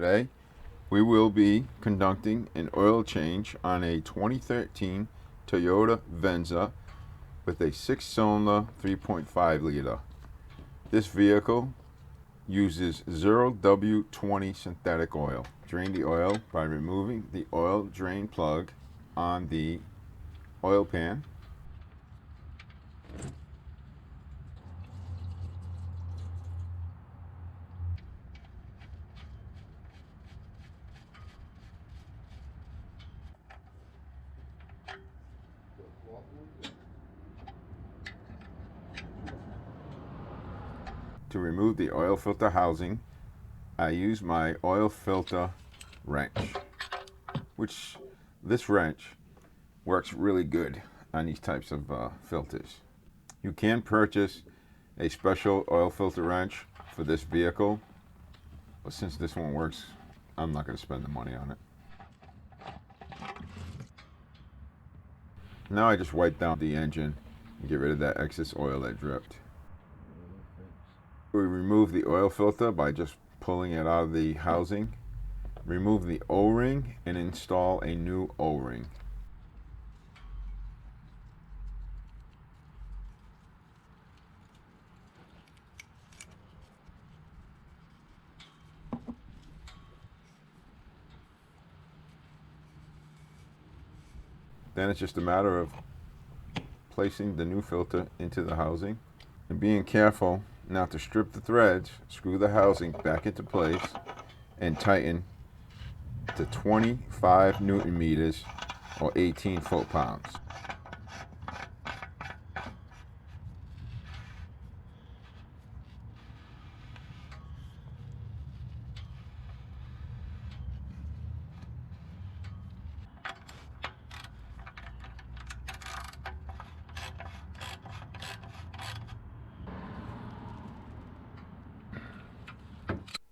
Today we will be conducting an oil change on a 2013 Toyota Venza with a 6-cylinder 3.5 liter. This vehicle uses 0W20 synthetic oil. Drain the oil by removing the oil drain plug on the oil pan. To remove the oil filter housing, I use my oil filter wrench, which this wrench works really good on these types of filters. You can purchase a special oil filter wrench for this vehicle, but since this one works, I'm not going to spend the money on it. Now I just wipe down the engine and get rid of that excess oil that dripped. We remove the oil filter by just pulling it out of the housing. Remove the O-ring and install a new O-ring. Then it's just a matter of placing the new filter into the housing and being careful not to strip the threads. Screw the housing back into place and tighten to 25 Newton meters or 18 foot-pounds.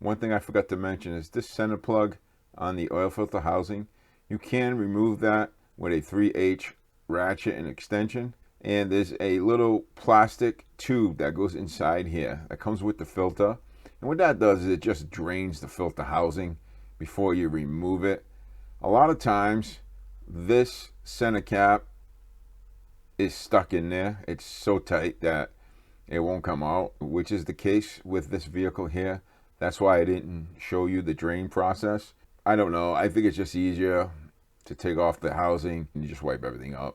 One thing I forgot to mention is this center plug on the oil filter housing. You can remove that with a 3H ratchet and extension. And there's a little plastic tube that goes inside here that comes with the filter. And what that does is it just drains the filter housing before you remove it. A lot of times this center cap is stuck in there. It's so tight that it won't come out, which is the case with this vehicle here. That's why I didn't show you the drain process. I don't know. I think it's just easier to take off the housing and you just wipe everything up.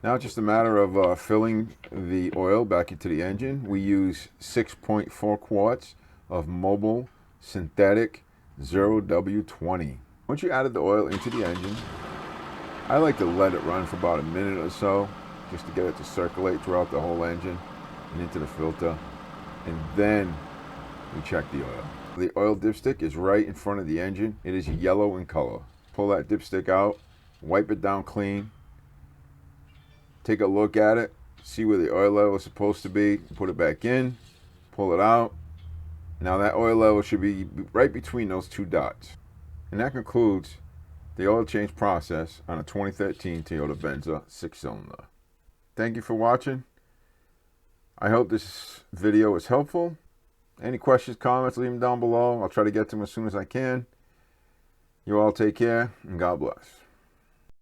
Now it's just a matter of filling the oil back into the engine. We use 6.4 quarts of mobile synthetic 0W20. Once you added the oil into the engine, I like to let it run for about a minute or so just to get it to circulate throughout the whole engine and into the filter. And then we check the oil. The oil dipstick is right in front of the engine. It is yellow in color. Pull that dipstick out, wipe it down clean, take a look at it, see where the oil level is supposed to be, put it back in, pull it out. Now that oil level should be right between those two dots. And that concludes the oil change process on a 2013 Toyota Venza 6-cylinder. Thank you for watching. I hope this video was helpful. Any questions, comments, leave them down below. I'll try to get to them as soon as I can. You all take care, and God bless.